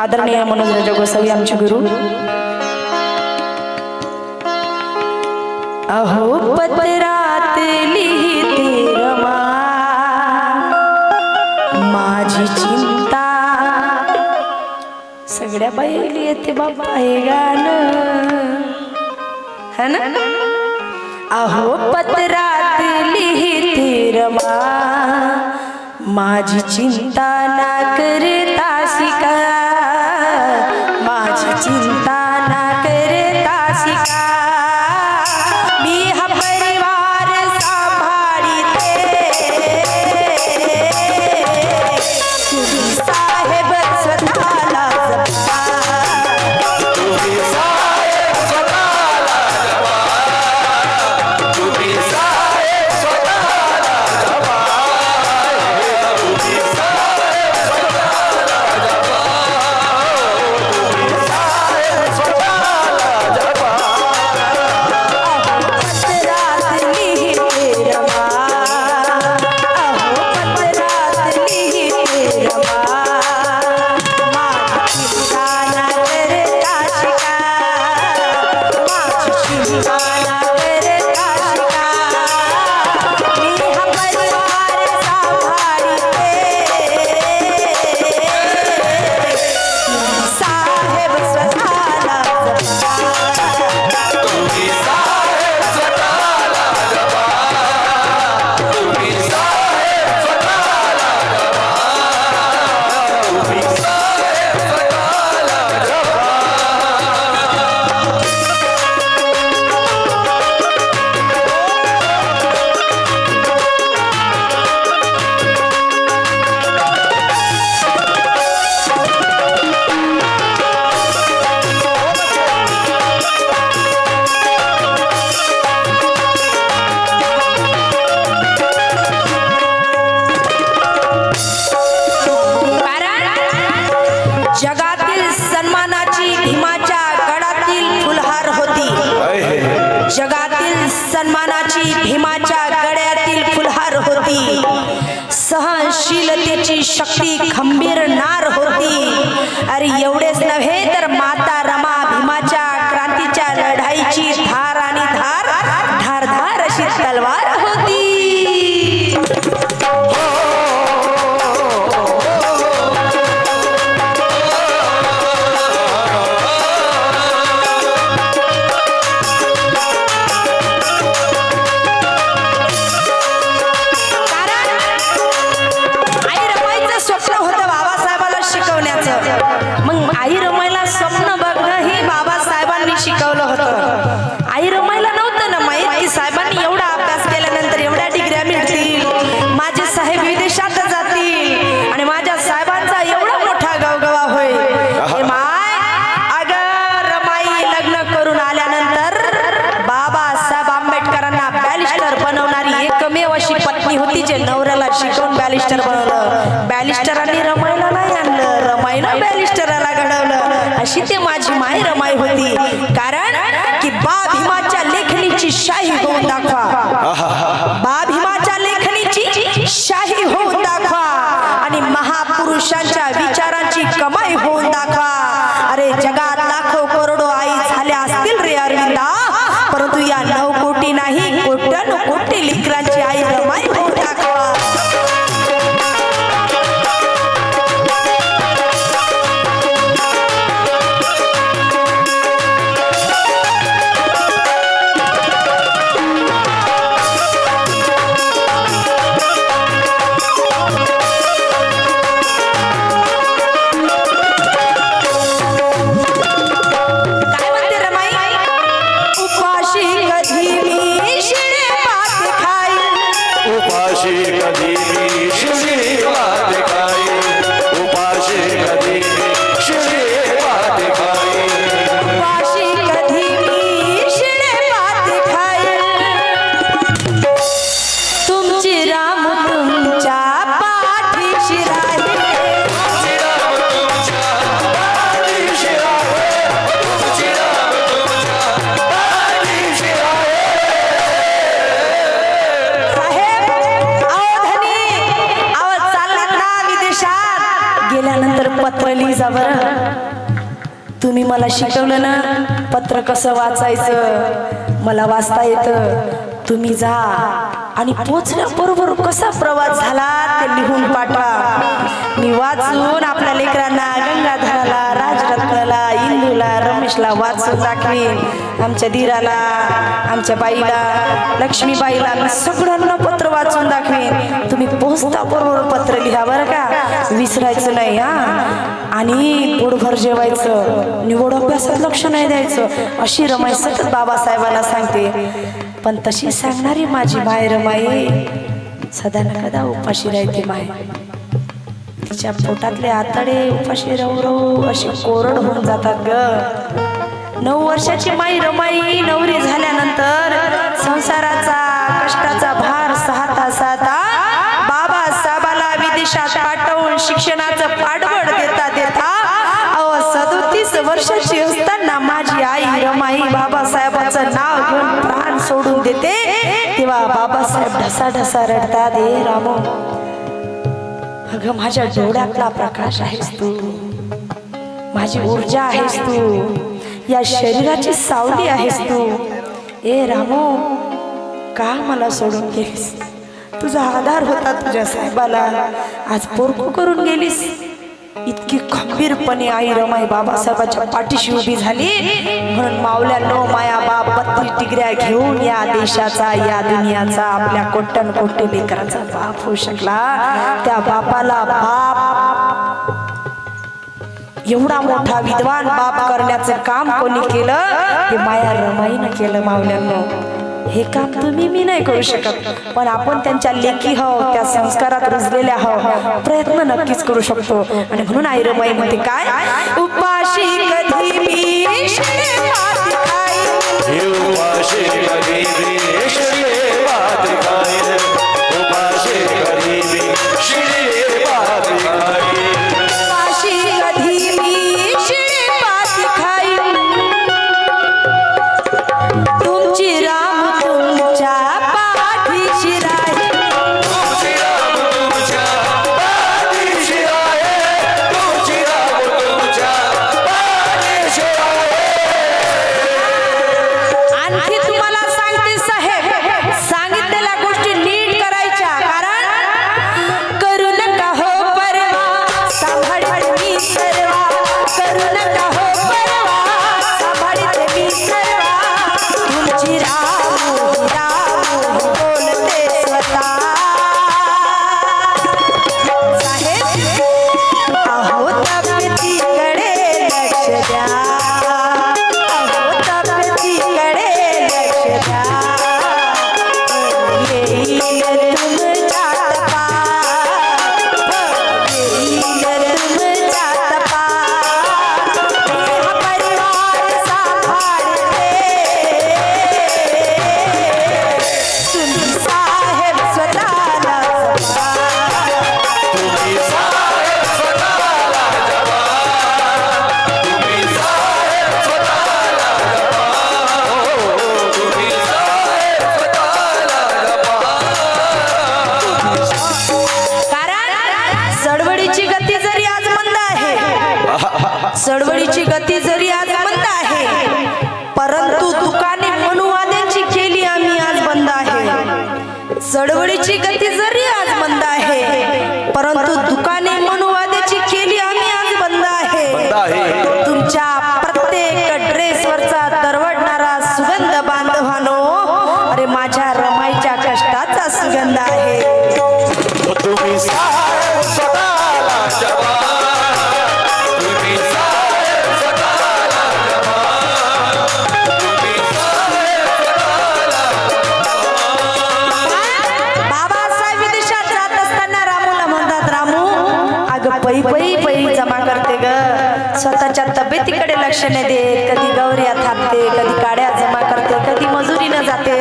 आदरणीय मनोज राजा गोसावी आमचे गुरु। अहो पत्रात लिहिते रमा माझी चिंता, सगळ्या बाईली येते बाबा हे गाणं है ना। अहो पत्रात लिहिते रमा माझी चिंता ना करता शिका, माझी चिंता ना करता शिका, मी हा परिवार सांभाळीते, तुम्ही साहेब स्वतःला जपा, तुम्ही साहेब स्वतःला जपा, तुम्ही साहेब स्वतःला जपा, तुम्ही साहेब स्वतःला जपा, तुम्ही साहेब स्वतःला जपा। पत्रात लिहिते रमा, अहो पत्रात लिहिते रमा माझी चिंता ना करता शिका, माझी चिंता ना करता शिका, मी हा परिवार सांभाळीते, साहेब स्वतःला जपा, तुम्ही साहेब स्वतःला जपा, तुम्ही साहेब स्वतःला जपा, तुम्ही साहेब स्वतःला जपा। जगातील सन्मानाची भीमाच्या गळातील फुलहार होती, जगातील सन्मानाची भीमाच्या गळ्यातील फुलहार होती, सहनशीलतेची शक्ती खंबीर नार होती। अरे एवढेच नव्हे तर माता रमा भीमाच्या क्रांतीच्या लढाईची धार आणि धार धारधार अशी तलवार होती। आई रमाईचं स्वप्न होतं बाबासाहेबाला शिकवण्याचं, मग आई रमाईला स्वप्न बघणं हे बाबासाहेबांनी शिकवलं होतं। आई रमाईला नव्हतं ना माहित की साहेबांनी एवढा अभ्यास केल्यानंतर एवढ्या डिग्र्या मिळतील, माझे साहेब विदेशात जातील आणि माझ्या साहेबांचा एवढा मोठा गवगवा होईल। हे माय अगं रमाई लग्न करून आल्यानंतर बाबासाहेब आंबेडकरांना बॅरिस्टर बनवणारी एकमेव अशी पत्नी होती जे नवऱ्याला शिकवून बॅरिस्टर बनवलं। बॅरिस्टरांनी रमाईला नाही आणलं, रमाईला बॅरिस्टराला घडवलं, अशी ते माझी माय रमाई होती। कारण की बा भीमाच्या लेखणीची शाही होऊन दाखवा, बा भीमाच्या लेखणीची शाही होऊन दाखवा आणि महापुरुषांच्या विचारांची कमाई होऊन दाखवा। अरे जगात लाखो करोडो आई झाल्या असतील रे अरविंदा, परंतु या 9 कोटी नाही कोट्यानु कोटी लेकरांची आई रमाई होऊन दाखवा। काय म्हणते रमाई? उपाशी कधी मी शिळे भात खाईन, उपाशी कधी मी शिळी भात खाईन, उपाशी कधी मी शिळी भात खाईन, उपाशी कधी मी शिळे भात खाईन, तुमची राम तुमच्या पाठीशी राहील, तुमची राम तुमच्या पाठीशी आहे, तुमची राम तुमच्या पाठीशी लिही जा बरं. तुम्ही मला शिकवलं ना पत्र कसं वाचायचं, मला वाचता येतं. तुम्ही जा आणि पोचल्याबरोबर कसा प्रवास झाला ते लिहून पाठवा. मी वाचून आपल्या लेकरांना, गंगाधराला, राजरत्नाला, इंदूला, रमेशला वाचून दाखवीन. आमच्या धीराला, आमच्या बाईला, लक्ष्मीबाईला, मी सगळ्यांना पत्र वाचून दाखवीन. तुम्ही पोचता बरोबर पत्र लिहा बरं का, विसरायचं नाही हा. आणि पोटभर जेवायचं, निवड अभ्यासात लक्ष नाही द्यायचं, अशी रमाई सतत बाबासाहेबांना सांगते. पण तशी सांगणारी माझी माय रमाई सदा न कदा उपाशी राहते. माय तिच्या पोटातले आतडे उपाशी राहू राहू अशी कोरड होऊन जातात ग. 9 वर्षाची माई रमाई नवरी झाल्यानंतर संसाराचा कष्टाचा भार 6 तासात बाबासाहेबाला विदेशात पाठवून शिक्षणाचं पाठबळ देता देता 37 वर्षाची असताना माझी आई रमाई बाबासाहेबाचं नाव घेऊन प्राण सोडून देते. तेव्हा बाबासाहेब ढसा ढसा रडतात. हे रामू, अगं माझ्या डोळ्यातला प्रकाश आहेस तू, माझी ऊर्जा आहेस तू, या शरीराची सावली आहेस तू. ए रामू, का मला सोडून गेलीस? तुझा आधार होता तुझ्या साहेबाला, आज पोरकू करून गेलीस. इतकी खंबीरपणे आई रमाई बाबासाहेबाच्या पाठीशी उभी झाली. म्हणून मावल्यानो, माया बाप 32 डिग्र्या घेऊन या देशाचा, या दुनियाचा, आपल्या कोट्टन कोट्टे लेकराचा बाप होऊ शकला. त्या बापाला बाप, एवढा मोठा विद्वान बाप करण्याचं काम कोणी केलं? ते माया रमाईनं केलं मावल्यानो. हे काम तुम्ही मी नाही करू शकत, पण आपण त्यांच्या लेखी हव, त्या संस्कारात रुजलेल्या हव, प्रयत्न नक्कीच करू शकतो. आणि म्हणून आई रमाई म्हणते काय, उपाशी कधी मी शिळे भात खाईन, उपाशी कधी मी शिळे भात खाईन, उपाशी कधी मी शिळे भात खाईन, उपाशी कधी मी शिळे भात खाईन. तुमची राम तुमच्या पाठीशी राहील, तुमची राम तुमच्या पाठीशी आहे, तुमची राम तुमच्या पाठीशी आहे. आणखी तुम्हाला सांगते साहेब, सांगितलेल्या गोष्टी नीट करायच्या. कारण करू नका हो परवा, सांभाळते मी सर्वा. करू नका हो परवा, सांभाळते मी सर्वा. तुमची राम राम बोलते स्वतः. साहेब, अहो तब्येतीकडे लक्ष द्या, अहो तब्येतीकडे लक्ष द्या. येईल तुमच्या तपा, येईल तुमच्या तपा. देह परिवार सांभाळते तुम्ही साहेब स्वतःला जपा. तुम्ही साहेब स्वतःला जपा, तुम्ही साहेब स्वतःला जपा, हो, तुम्ही साहेब स्वतःला जपा. कारण चळवळीची गती जरी आज मंद आहे, चळवळीची गती जरी आज मंद आहे, परंतु दुकाने मनुवाद्यांची केली आम्ही आज बंद आहे. चळवळीची गती जरी आज मंद आहे, परंतु दुकाने मनुवाद्याची केली आम्ही आज बंद आहे. तुमच्या प्रत्येक ड्रेसवरचा दरवडणारा सुगंध बांधवानो, अरे माझ्या रमाईच्या कष्टाचा सुगंध आहे. तुम्ही साहेब स्वतःला जपा, तुम्ही साहेब स्वतःला जपा, तुम्ही साहेब स्वतःला बाबासाहेब विदेशात जात असताना रामूला म्हणतात, रामू अगं पै जमा करते ग, स्वतःच्या तब्येतीकडे लक्ष नाही देत. कधी गौऱ्या थापते, कधी काड्या जमा करते, कधी मजुरीनं जाते.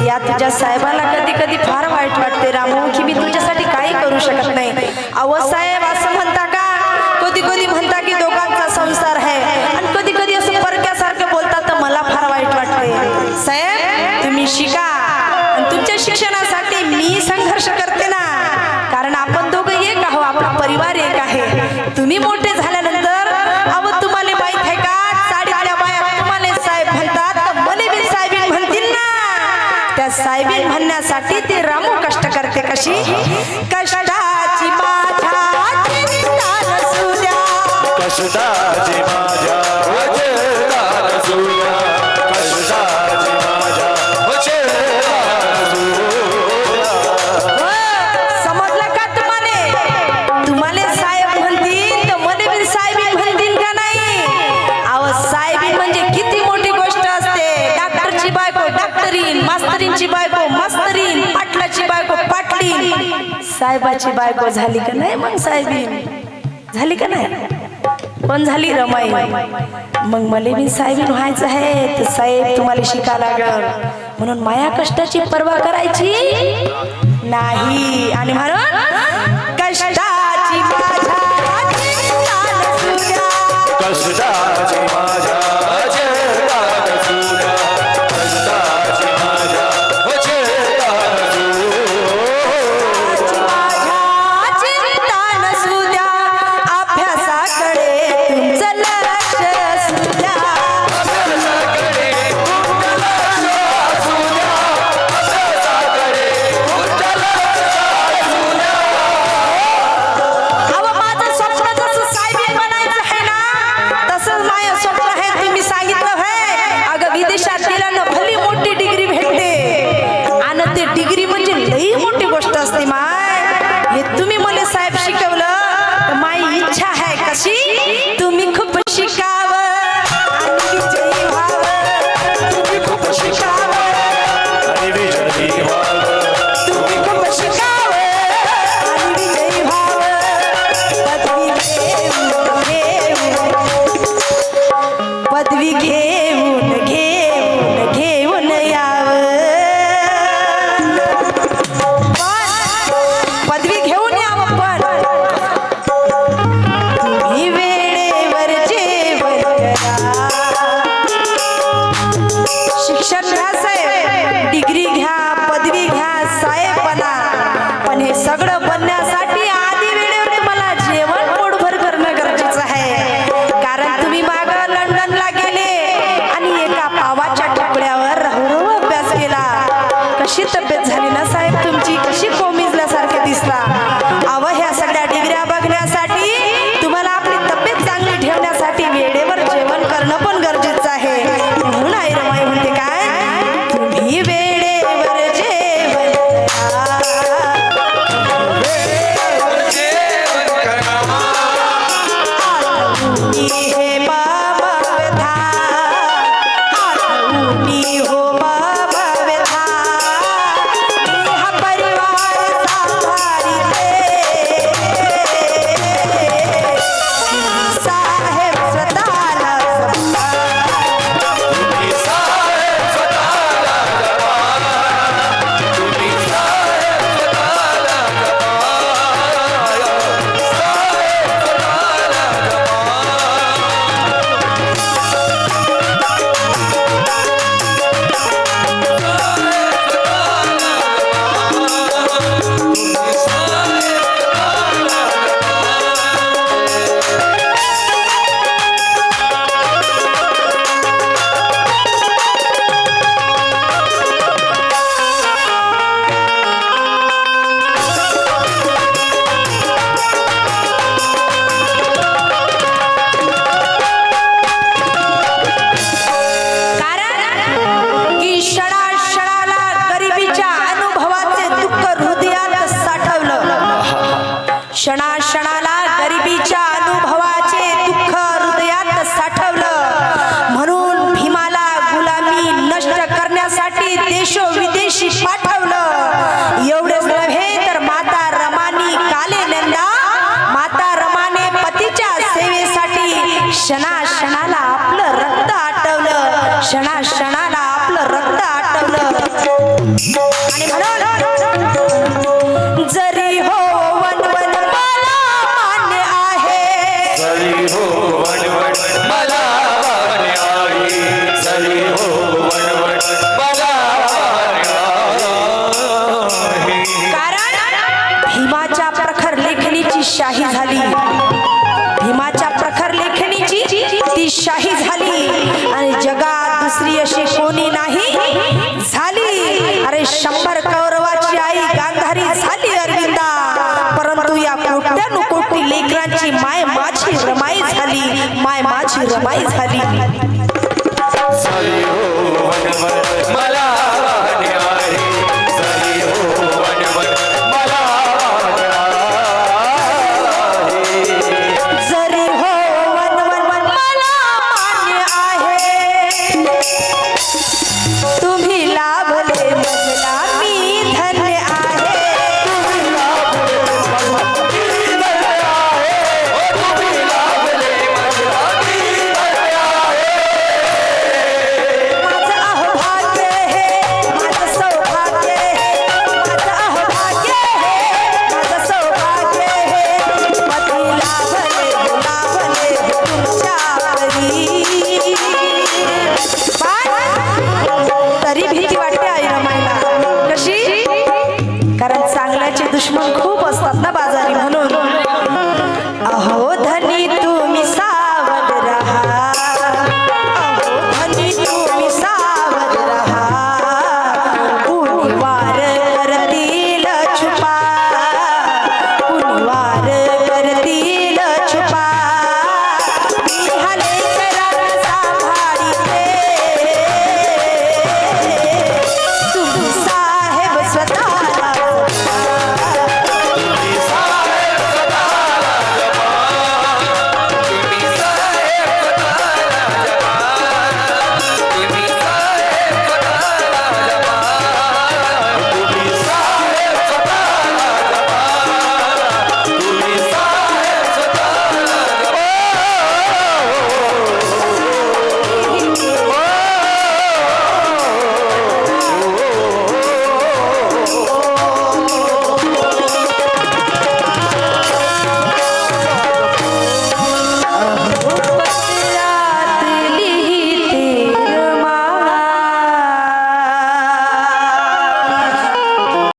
या तुझ्या साहेबाला कधी कधी फार वाईट वाटते रामू, की मी तुझ्यासाठी काही करू शकत नाही. अहो साहेब, असं म्हणता का? कधी कधी म्हणता की दोघांचा संसार आहे, आणि कधी कधी असं परक्यासारखं बोलतात, तर मला फार वाईट वाटते. साहेब, तुम्ही शिका, आणि तुमच्या शिक्षणासाठी मी संघर्ष करते ना. कारण आपण दोघं एक आहो, आपला परिवार एक आहे. तुम्ही मोठे झाल्या साहेबीन म्हणण्यासाठी ती रामू कष्ट करते कशी कष्टाची माझ्या चिंता नसू द्या कष्टाची माझ्या वचनाला सूर्या कष्टाची माझ्या वचनाला सूर्या समजलं का तुम्हाला साहेब म्हणतील तर मला बी साहेबीन म्हणतील का नाही अहो साहेबीन म्हणजे किती मोठी गोष्ट असते डॉक्टरची बायको डॉक्टरीन मास्तरींची बायको मास्तरीन पाटलाची बायको पाटलीन साहेबाची बायको झाली का नाही मग साहेबीन झाली का नाही पण झाली रमाई मग मला बी साहेबीन व्हायचं आहे तर साहेब तुम्हाला शिका लागल म्हणून माया कष्टाची पर्वा करायची नाही आणि म्हणून कष्टाची माझ्या चिंता नसू द्या कष्टाची माझ्या वचनाला सूर्या कष्टाची माझ्या वचनाला सूर्या माझ्या चिंता नसू द्या अभ्यासाकडे तुमचं लक्ष असू द्या अहो माझं स्वप्न जसं साहेबीन बनायचं आहे ना तसंच माझं स्वप्न आहे तुम्ही सांगितलं है अगं विदेशात गेल्यानं भली मोठी डिग्री भेटते आणि ते डिग्री म्हणजे लई मोठी गोष्ट असते माय हे तुम्ही मला साहेब शिकवलं तर माझी इच्छा आहे कशी तुम्ही खूप शिकावं आणि विजयी व्हावं तुम्ही खूप शिकावं आणि विजयी व्हावं तुम्ही खूप शिकावं आणि विजयी व्हावं पदवी घेऊन यावं पदवी घेऊन यावं पण तुम्ही वेळेवर जेवण करा शिक्षण घ्या साहेब डिग्री घ्या पदवी घ्या साहेब बना पण हे सगळं बनण्यासाठी आधी वेळेवर तुम्हाला जेवण पोटभर करणं गरजेचं आहे कारण तुम्ही मागं लंडनला गेले आणि एका पावाच्या तुकड्यावर राहून अभ्यास केला कशी तब्येत झाली ना साहेब तुमची कशी कोमिजल्यासारखे दिसला अव ह्या सगळ्या डिग्र्या बघण्यासाठी तुम्हाला आपली तब्येत चांगली ठेवण्यासाठी वेळेवर जेवण करणं पण गरजेचं आहे म्हणून आई रमाई म्हणते काय तुम्ही वेळेवर जेवण आठवणी हे बाबा व्यथा आठवणी हो बाबा व्यथा हा परिवार सांभाळीते साहेब स्वतःला तुम्ही साहेब स्वतःला जपा तुम्ही साहेब स्वतःला जपा साहेब कारण की क्षणाक्षणाला गरिबीच्या अनुभवाचे दुःख हृदयात साठवलं क्षणाक्षणाला गरिबीच्या अनुभवाचे दुःख हृदयात साठवलं म्हणून भीमाला गुलामी नष्ट करण्यासाठी देशोविदेशी पाठवलं एवढेच नव्हे तर माता रमानी काले नंदा माता रमाने पतीच्या सेवेसाठी क्षणाक्षणाला आपलं रक्त आटवलं क्षणाक्षणाला आपलं रक्त आटवलं आणि म्हणून जरी हो वनवन मला मान्य आहे जरी हो वणवण मला मान्य आहे जरी हो वणवण मला मान्य आहे कारण भीमाच्या प्रखर लेखणीची शाही झाली भीमाच्या प्रखर लेखणीची ती शाही झाली आणि जगात दुसरी अशी कोणी नाही झाली अरे रमाई झाली झाली हो वनवन मला वाहने आहे झाली हो वनवन मला वाहने आहे जरी हो वनवन मला मान्य आहे तुम्ही लाभले मजला मी धन्य आहे माझं अहोभाग्य हे माझं सौभाग्य हे माझं अहोभाग्य हे माझं सौभाग्य हे पती लाभले तुमच्या परी पण तरी भी